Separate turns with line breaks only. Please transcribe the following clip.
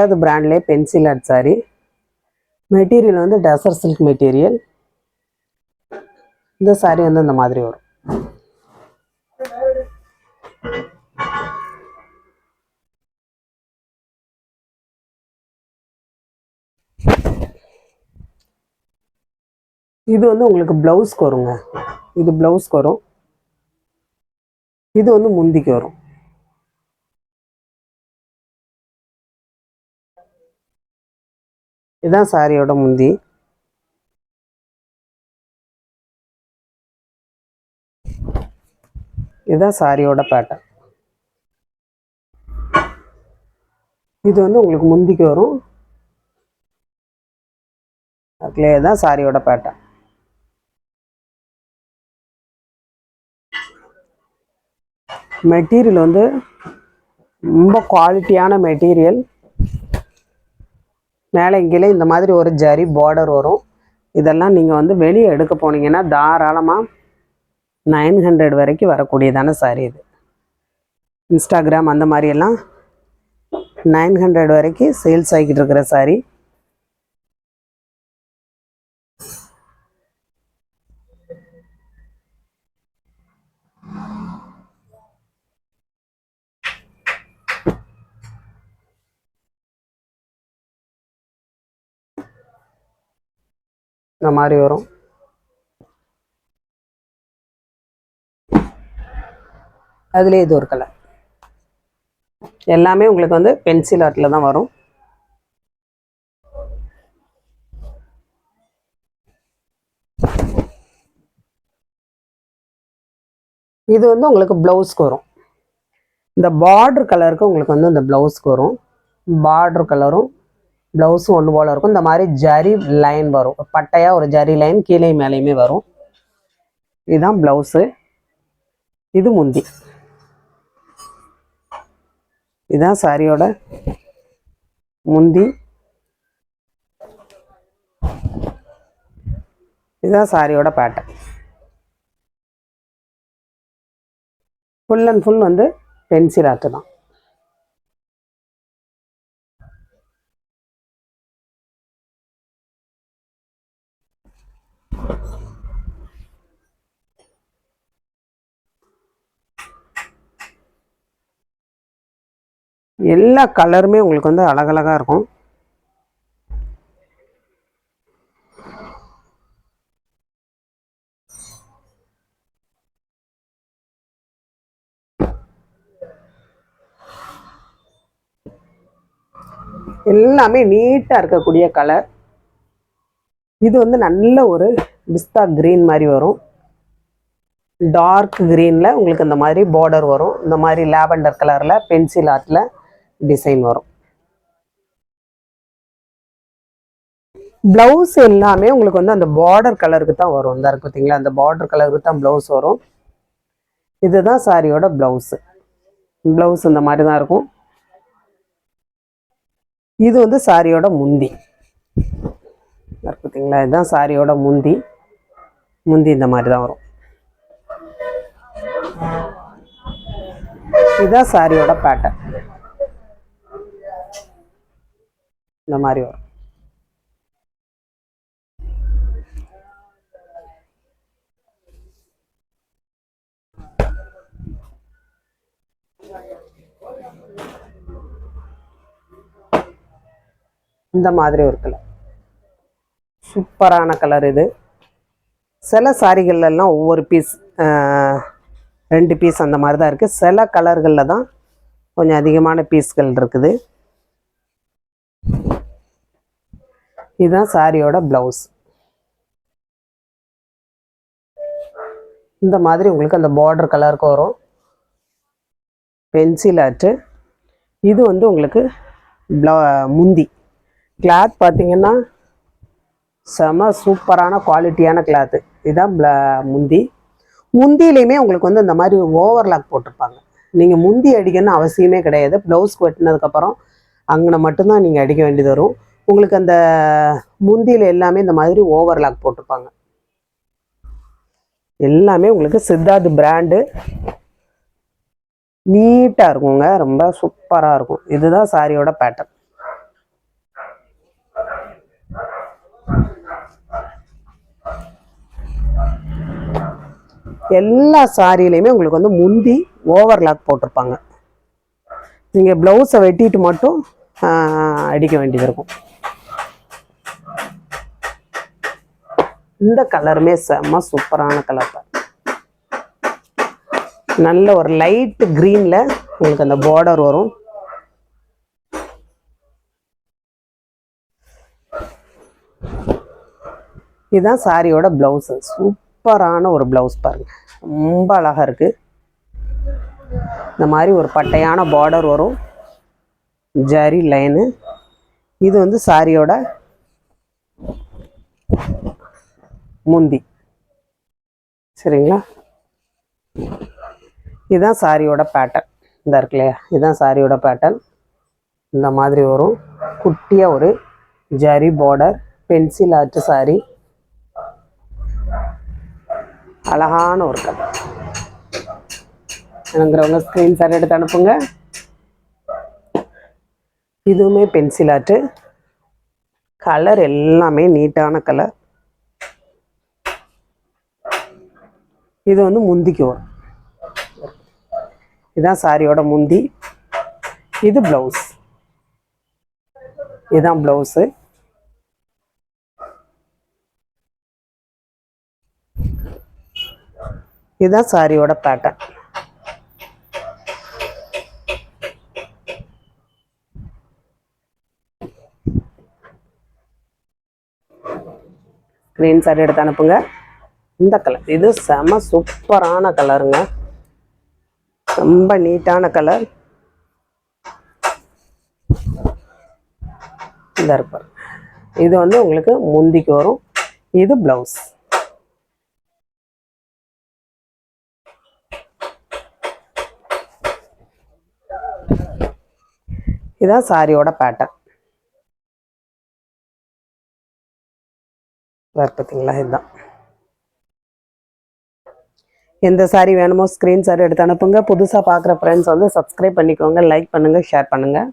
அது பிராண்ட்லேயே pencil art sorry. Material வந்து tussar silk material. இந்த சாரி வந்து இந்த மாதிரி வரும். இது வந்து உங்களுக்கு பிளவுஸ்க்கு வருங்க. இது பிளவுஸ்க்கு வரும். இது வந்து முந்திக்கு வரும். இதுதான் சாரியோட முந்தி. இதுதான் சாரியோட பேட்டர்ன். இது வந்து உங்களுக்கு முந்திக்கு வரும். அதுலேயே தான் சாரியோட பேட்டர்ன். மெட்டீரியல் வந்து ரொம்ப குவாலிட்டியான மெட்டீரியல். மேலே இங்கேயே இந்த மாதிரி ஒரு ஜரி பார்டர் வரும். இதெல்லாம் நீங்கள் வந்து வெளியே எடுக்க போனீங்கன்னா தாராளமாக 900 வரைக்கும் வரக்கூடியதான சாரி இது. இன்ஸ்டாகிராம் அந்த மாதிரியெல்லாம் 900 வரைக்கும் சேல்ஸ் ஆகிக்கிட்டு இருக்கிற சாரி. இந்த மாதிரி வரும். அதுலேயே இது ஒரு கலர். எல்லாமே உங்களுக்கு வந்து பென்சில் ஆர்ட்டில் தான் வரும். இது வந்து உங்களுக்கு ப்ளவுஸ்க்கு வரும். இந்த பார்டர் கலருக்கு உங்களுக்கு வந்து இந்த ப்ளவுஸ்க்கு வரும். பார்டர் கலரும் ப்ளவுஸும் ஒன்று போல் இருக்கும். இந்த மாதிரி ஜரி லைன் வரும். பட்டையாக ஒரு ஜரி லைன் கீழே மேலேயுமே வரும். இதுதான் ப்ளவுஸு. இது முந்தி. இதுதான் சாரியோட முந்தி. இதுதான் சாரியோட பேட்டர்ன். ஃபுல் அண்ட் ஃபுல் வந்து பென்சில் ஆர்ட் தான். எல்லா கலருமே உங்களுக்கு வந்து அழகழகாக இருக்கும். எல்லாமே நீட்டாக இருக்கக்கூடிய கலர். இது வந்து நல்ல ஒரு பிஸ்தா கிரீன் மாதிரி வரும். டார்க் கிரீனில் உங்களுக்கு இந்த மாதிரி பார்டர் வரும். இந்த மாதிரி லாவெண்டர் கலரில் பென்சில் ஆர்ட்டில் டிசைன் வரும். ப்ளவுஸ் எல்லாமே உங்களுக்கு வந்து அந்த பார்டர் கலருக்கு தான் வரும். இந்த இருக்கு பார்த்தீங்களா, அந்த பார்டர் கலருக்கு தான் ப்ளவுஸ் வரும். இதுதான் சாரியோட ப்ளவுஸு. ப்ளவுஸ் இந்த மாதிரி தான் இருக்கும். இது வந்து சாரியோட முந்தி. பார்த்தீங்களா, இதுதான் சாரியோட முந்தி. முந்தி இந்த மாதிரி தான் வரும். இதுதான் சாரியோட பேட்டர்ன். இந்த மாதிரி வரும். இந்த மாதிரி ஒரு கலர், சூப்பரான கலர் இது. சில சாரிகள்லாம் ஒவ்வொரு பீஸ், 2 பீஸ் அந்த மாதிரி தான் இருக்குது. சில கலர்களில் தான் கொஞ்சம் அதிகமான பீஸ்கள் இருக்குது. இதுதான் சாரியோட ப்ளவுஸ். இந்த மாதிரி உங்களுக்கு அந்த பார்டர் கலருக்கு வரும். Pencil art. இது வந்து உங்களுக்கு முந்தி. கிளாத் பார்த்தீங்கன்னா செம சூப்பரான குவாலிட்டியான கிளாத்து. இதுதான் முந்தி. முந்தியிலையுமே உங்களுக்கு வந்து இந்த மாதிரி ஓவர்லாக் போட்டிருப்பாங்க. நீங்கள் முந்தி அடிக்கணும்னு அவசியமே கிடையாது. ப்ளவுஸ்க்கு வெட்டினதுக்கப்புறம் அங்கே மட்டும்தான் நீங்கள் அடிக்க வேண்டியது வரும். உங்களுக்கு அந்த முந்தியில் எல்லாமே இந்த மாதிரி ஓவர்லாக் போட்டிருப்பாங்க. எல்லாமே உங்களுக்கு சித்தார்த் பிராண்டு. நீட்டாக இருக்குங்க, ரொம்ப சூப்பராக இருக்கும். இதுதான் சாரியோட பேட்டர்ன். எல்லா சாரிலையுமே உங்களுக்கு வந்து முந்தி ஓவர்லாக் போட்டிருப்பாங்க. நீங்கள் ப்ளவுஸை வெட்டிட்டு மட்டும் அடிக்க வேண்டியது இருக்கும். இந்த கலருமே செம்ம சூப்பரான கலர் தான். நல்ல ஒரு லைட் கிரீன்ல உங்களுக்கு அந்த பார்டர் வரும். இதுதான் சாரியோட பிளவுஸ். சூப்பரான ஒரு பிளவுஸ் பாருங்க, ரொம்ப அழகா இருக்கு. இந்த மாதிரி ஒரு பட்டையான பார்டர் வரும், ஜரி லைனு. இது வந்து சாரியோட முந்தி. சரிங்களா, இதுதான் சாரியோட பேட்டர்ன். இந்த இருக்கு இல்லையா, இதுதான் சாரியோட பேட்டர்ன். இந்த மாதிரி வரும், குட்டியாக ஒரு zari border, pencil art sorry. அழகான ஒரு கலர். வேணுங்கிறவங்க ஸ்க்ரீன்ஷாட் எடுத்து அனுப்புங்க. இதுவுமே பென்சில் ஆர்ட்டு கலர், எல்லாமே நீட்டான கலர். இது வந்து முந்திக்கு வரும். இதுதான் சாரியோட முந்தி. இது பிளவுஸ். இதுதான் பிளவுஸு. இதுதான் சாரியோட பேட்டர்ன். ஸ்க்ரீன்ஷாட் எடுத்து அனுப்புங்க. இந்த கலர் இது செம சூப்பரான கலருங்க, ரொம்ப நீட்டான கலர். இந்த இருப்பார், இது வந்து உங்களுக்கு முந்திக்கு வரும். இது பிளவுஸ். இதுதான் சாரியோட பேட்டர்ன். பார்த்தீங்களா, இதுதான். எந்த சாரி வேணுமோ ஸ்க்ரீன்ஷாட் எடுத்து அனுப்புங்க. புதுசாக பார்க்குற ஃப்ரெண்ட்ஸ் வந்து சப்ஸ்கிரைப் பண்ணிக்கோங்க, லைக் பண்ணுங்கள், ஷேர் பண்ணுங்கள்.